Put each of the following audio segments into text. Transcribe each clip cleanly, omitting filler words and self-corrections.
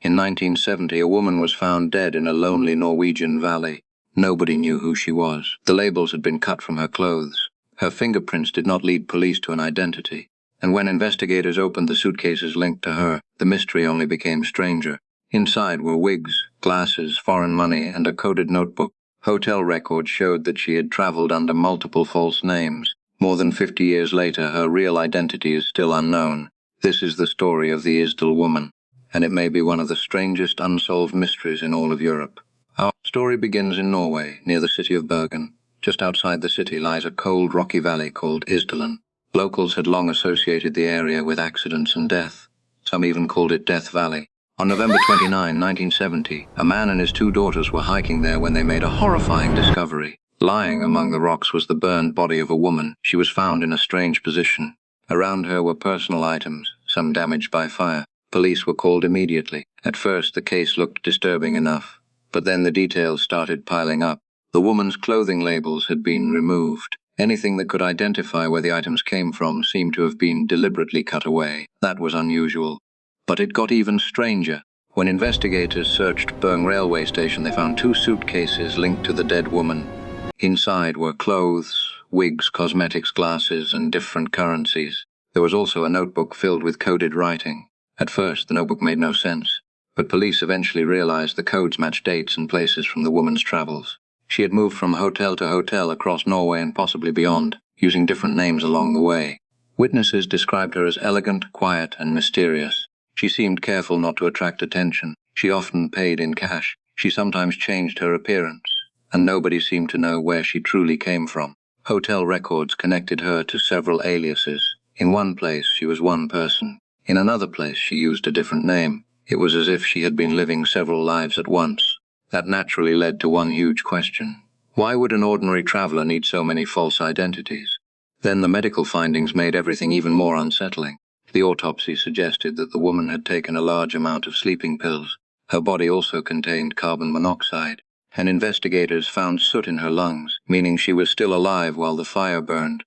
In 1970, a woman was found dead in a lonely Norwegian valley. Nobody knew who she was. The labels had been cut from her clothes. Her fingerprints did not lead police to an identity. And when investigators opened the suitcases linked to her, the mystery only became stranger. Inside were wigs, glasses, foreign money, and a coded notebook. Hotel records showed that she had traveled under multiple false names. More than 50 years later, her real identity is still unknown. This is the story of the Isdal Woman, and it may be one of the strangest unsolved mysteries in all of Europe. Our story begins in Norway, near the city of Bergen. Just outside the city lies a cold, rocky valley called Isdalen. Locals had long associated the area with accidents and death. Some even called it Death Valley. On November 29, 1970, a man and his 2 daughters were hiking there when they made a horrifying discovery. Lying among the rocks was the burned body of a woman. She was found in a strange position. Around her were personal items, some damaged by fire. Police were called immediately. At first, the case looked disturbing enough, but then the details started piling up. The woman's clothing labels had been removed. Anything that could identify where the items came from seemed to have been deliberately cut away. That was unusual. But it got even stranger. When investigators searched Bergen railway station, they found 2 suitcases linked to the dead woman. Inside were clothes, wigs, cosmetics, glasses, and different currencies. There was also a notebook filled with coded writing. At first, the notebook made no sense, but police eventually realized the codes matched dates and places from the woman's travels. She had moved from hotel to hotel across Norway and possibly beyond, using different names along the way. Witnesses described her as elegant, quiet, and mysterious. She seemed careful not to attract attention. She often paid in cash. She sometimes changed her appearance, and nobody seemed to know where she truly came from. Hotel records connected her to several aliases. In one place, she was one person. In another place, she used a different name. It was as if she had been living several lives at once. That naturally led to one huge question. Why would an ordinary traveler need so many false identities? Then the medical findings made everything even more unsettling. The autopsy suggested that the woman had taken a large amount of sleeping pills. Her body also contained carbon monoxide, and investigators found soot in her lungs, meaning she was still alive while the fire burned.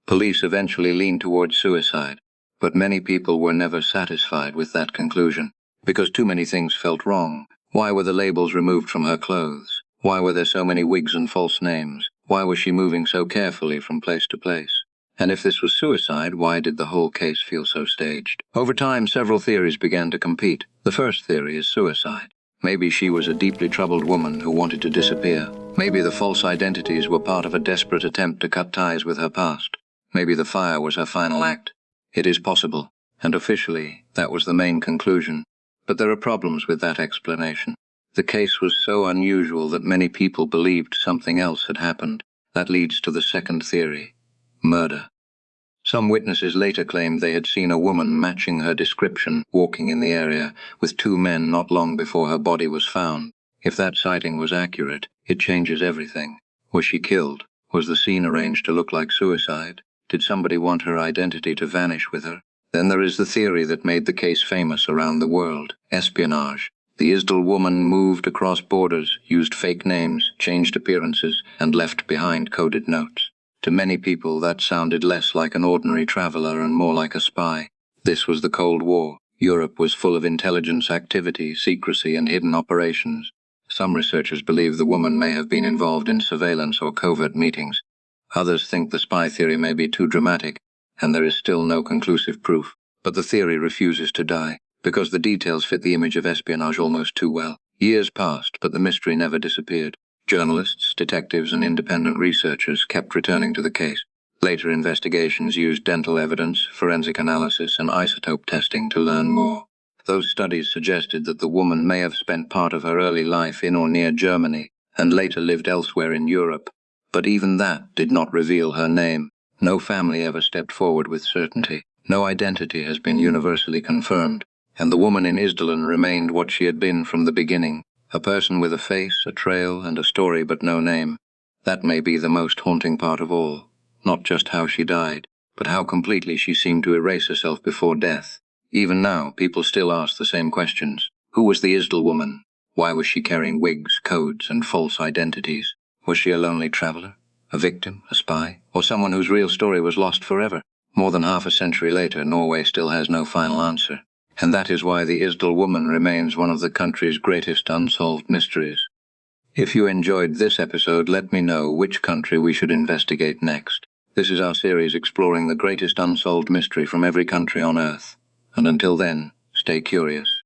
Police eventually leaned towards suicide, but many people were never satisfied with that conclusion, because too many things felt wrong. Why were the labels removed from her clothes? Why were there so many wigs and false names? Why was she moving so carefully from place to place? And if this was suicide, why did the whole case feel so staged? Over time, several theories began to compete. The first theory is suicide. Maybe she was a deeply troubled woman who wanted to disappear. Maybe the false identities were part of a desperate attempt to cut ties with her past. Maybe the fire was her final act. It is possible, and officially, that was the main conclusion. But there are problems with that explanation. The case was so unusual that many people believed something else had happened. That leads to the second theory: murder. Some witnesses later claimed they had seen a woman matching her description walking in the area with 2 men not long before her body was found. If that sighting was accurate, it changes everything. Was she killed? Was the scene arranged to look like suicide? Did somebody want her identity to vanish with her? Then there is the theory that made the case famous around the world: espionage. The Isdal Woman moved across borders, used fake names, changed appearances, and left behind coded notes. To many people, that sounded less like an ordinary traveler and more like a spy. This was the Cold War. Europe was full of intelligence activity, secrecy, and hidden operations. Some researchers believe the woman may have been involved in surveillance or covert meetings. Others think the spy theory may be too dramatic, and there is still no conclusive proof. But the theory refuses to die, because the details fit the image of espionage almost too well. Years passed, but the mystery never disappeared. Journalists, detectives, and independent researchers kept returning to the case. Later investigations used dental evidence, forensic analysis, and isotope testing to learn more. Those studies suggested that the woman may have spent part of her early life in or near Germany, and later lived elsewhere in Europe. But even that did not reveal her name. No family ever stepped forward with certainty. No identity has been universally confirmed. And the woman in Isdalen remained what she had been from the beginning: a person with a face, a trail, and a story, but no name. That may be the most haunting part of all. Not just how she died, but how completely she seemed to erase herself before death. Even now, people still ask the same questions. Who was the Isdal Woman? Why was she carrying wigs, codes, and false identities? Was she a lonely traveler, a victim, a spy, or someone whose real story was lost forever? More than half a century later, Norway still has no final answer. And that is why the Isdal Woman remains one of the country's greatest unsolved mysteries. If you enjoyed this episode, let me know which country we should investigate next. This is our series exploring the greatest unsolved mystery from every country on Earth. And until then, stay curious.